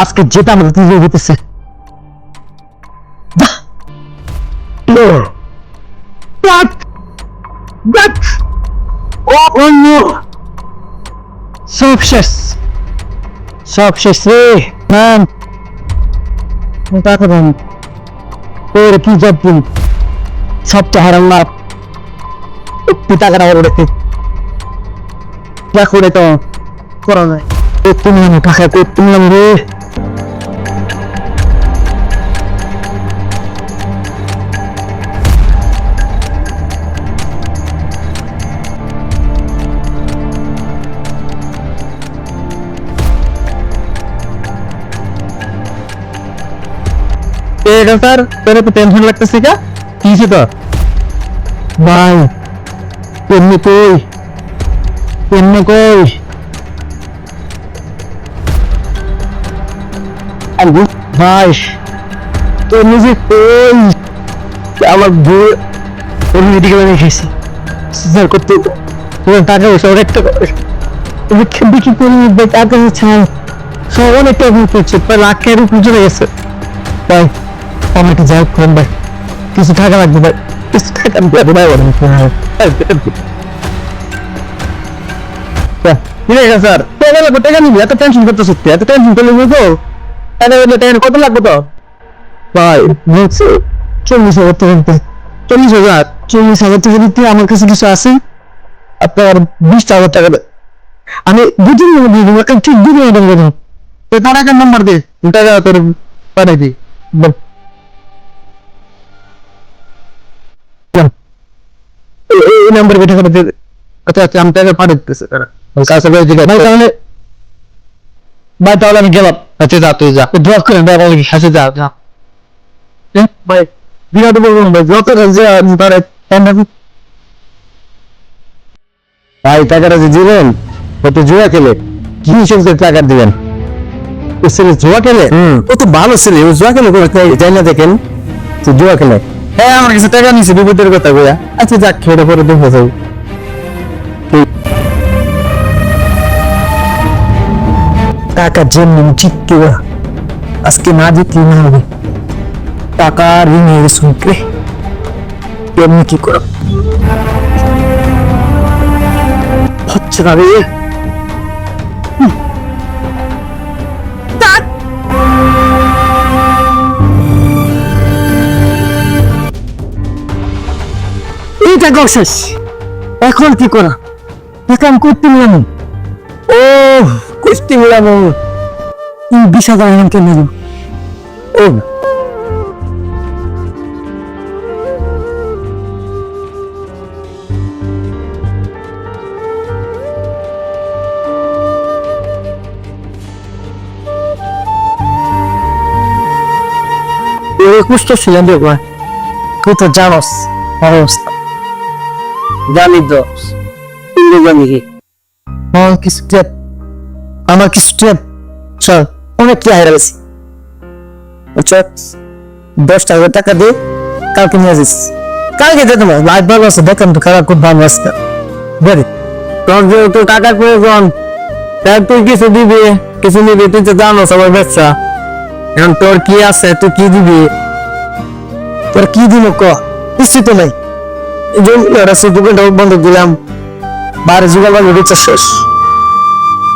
আজকে যেটা আমাদের দিকে হইতেছে সব শেষ সব শেষ রে ম্যাম টাকা দেন তোর কি জব দিন সবটা হারাম টাকা না ওরে দেখো রে তো করা যায় তুমি আমি টাকা করতে রে স্যার তোর একটু টেনশন লাগতেছে কা কি তো ভাই এমনি কই ভাই তোর নিজে কই আমার বই ওর মেডিকেলে রেখেছি স্যার করতে টাকা পয়সা অনেকটা বিক্রি করে টাকা ছাড় সব অনেকটা করছে প্রায় লাখ টাকার উপরে চলে গেছে ভাই আমাকে যাই করেন ভাই কিছু টাকা লাগবে ভাই কিছু টাকা দেবো ভাই স্যার টাকা লাগবে টাকা নিবি এত টেনশন করতে সত্যি এত টেনশন করলে বুঝবো কত লাগবে তো ভাই বলছে 40,000 টাকা 40,000 টাকা দিতে আমার কাছে কিছু আছে আপনার 20,000 টাকা আমি দুদিন দিয়ে দেবো ঠিক দুদিন দেবো তার একটা নাম্বার দে টাকা তোর পাঠাই দিই এই নাম্বার বেঠে করে দে আচ্ছা আচ্ছা আমি টাকা পাঠিয়ে দিতেছি কাছে তাহলে ভাই তাহলে আমি গেলাম আচ্ছা যা তুই যা ড্রপ করে ভাই বলি হাসে যা যা ভাই বিরাট বলবো ভাই যত যে তার ভাই টাকাটা যে দিলেন কত জুয়া খেলে কি হিসেবে টাকা দিবেন ও ছেলে জুয়া খেলে ও তো ভালো ছেলে ও জুয়া খেলে যাই না দেখেন জুয়া খেলে হ্যাঁ আমার কাছে টাকা নিছে বিপদের কথা বইয়া আচ্ছা যাক খেয়ে পরে দেখে যাই টাকা জন্য ঠিক কি আজকে না জিতলে না হবে টাকা ঋণের সুখে এমনি কি করো হচ্ছে না রে এইটা শেষ এখন কি করা এখন করতে মিলাম ও করতে মিলাম 20,000 কেন ও কুষ্ঠ ছিলেন দেখবা তুই তো জানোস অবস্থা জানি তো জানি কি আমার কি স্টেপ চল অনেক কি হারা বেশি 10,000 টাকা দে কালকে নিয়ে আসিস কালকে যেতে পারো লাইফ ভালো আছে দেখেন তো খারাপ খুব ভালো আছে বলি তোর যেহেতু টাকার প্রয়োজন তুই কিছু দিবি কিছু নিবি তুই তো জানো সবার ব্যবসা এখন তোর কি আছে তুই কি দিবি তোর কি দিব ক কিছুই তো নাই এই জন্য দোকানটা বন্ধ দিলাম বারে জোগাড় বাড়ি রিচার্জ শেষ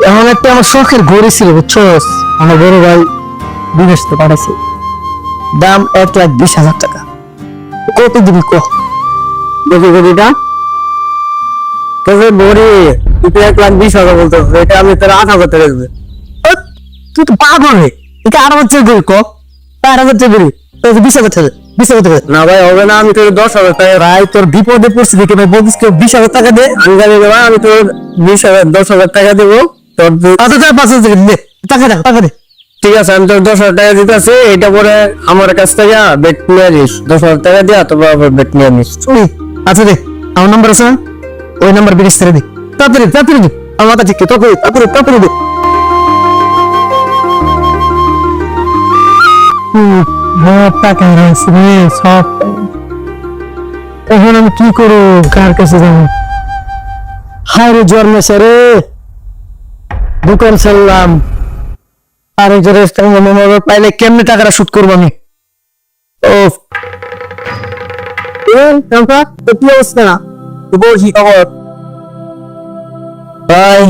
এখন একটা আমার শখের ঘড়ি ছিল বুঝছো আমার বড় ভাই বিদেশ থেকে পাঠাইছে দাম 1,20,000 টাকা কত দিবি ক দেখি ঘড়িটা তোকে বড়ি তুই 1,20,000 বলতো এটা আমি তোর 8,000 টাকা দেবো তুই তো পাগল রে এটা 8,000 টাকা ক 8,000 টাকা দিবি তোর 20,000 টাকা 20,000 টাকা না ভাই হবে না আমি তোর 10,000 টাকা ভাই তোর বিপদে পড়ছি দেখে ভাই বলছিস কেউ 20,000 টাকা দে আমি জানি না আমি তোর 10,000 টাকা দেবো তোর 5,000 দে টাকা দে ঠিক আছে আমি তোর 10,000 টাকা দিতেছি এটা পরে আমার কাছ থেকে বেট নিয়ে নিস 10,000 টাকা দিয়া তোর আবার বেট নিয়ে নিস আচ্ছা দে আমার নাম্বার আছে ওই নাম্বার বিকাশ করে দে তাড়াতাড়ি দে আমার কাছে কি তাড়াতাড়ি দে টাকা রয়েছে সব এখন আমি কি করবো কার কাছে যাবো হায় রে জ্বর নেছে রে দোকান ছাড়লাম আর এই যে রেস্টুরেন্ট পাইলে কেমনে টাকাটা শুট করবো আমি? ও কি অবস্থা না? বলছি খবর ভাই,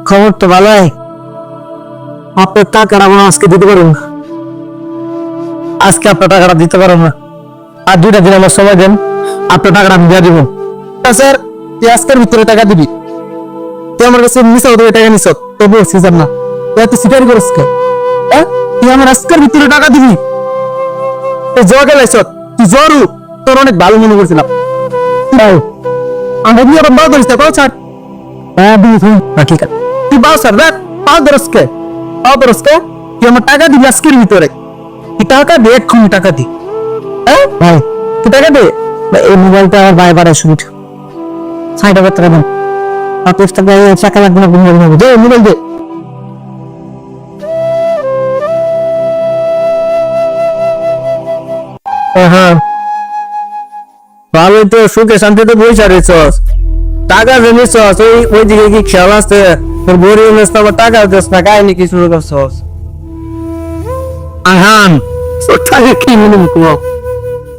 খবর তো ভালোই। আপনার টাকাটা আমরা আজকে দিতে পারবো না। আজকে আপনার টাকাটা দিতে পারবো না, আর 2টা দিন আমার সময় দেন, আপনার টাকাটা আমি দিয়ে দিব। স্যার তুই আজকের ভিতরে টাকা দিবি। তুই আমার কাছে মিশাও, তুই টাকা নিছ তো বলছিস না, তুই সিটারি করিস কে? তুই আমার আজকের ভিতরে টাকা দিবি? জ্বর গেলাইছ তুই, জ্বরু তোর অনেক ভালো মনে করছিলাম। আমরা দিয়ে বাউ ধরিস না, ছাড়। হ্যাঁ ঠিক আছে, তুই বাউ স্যার দেখ, পাও ধরসকে, তুই আমার টাকা দিবি আজকের ভিতরে। তুই টাকা দে, এক্ষুনি টাকা দি। হ্যাঁ ভাই তুই টাকা দে। এই মোবাইলটা আমার ভাই বাড়ায় শুরু 60,000 টাকা দেন। 25 টাকা টাকা লাগবে না, দে মোবাইল দে। হ্যাঁ ভালোই তো, সুখে শান্তিতে বইসা রেছস, টাকা জমিছস, ওই দিকে কি খেয়াল আছে? তোর বড়ি আমার টাকা দিস না, কাহিনী কি শুরু করছস? আহান তোর টাকা কি মনে মুখো,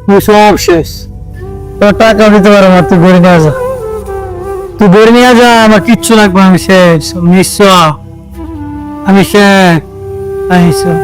তুই সব শেষ। তোর টাকা দিতে পারো না, তুই বড়ি নিয়ে যা, তুই বড়ি নিয়ে যা, আমার কিচ্ছু লাগবে, আমি শেষ, নিশ্চয় আমি শেষ।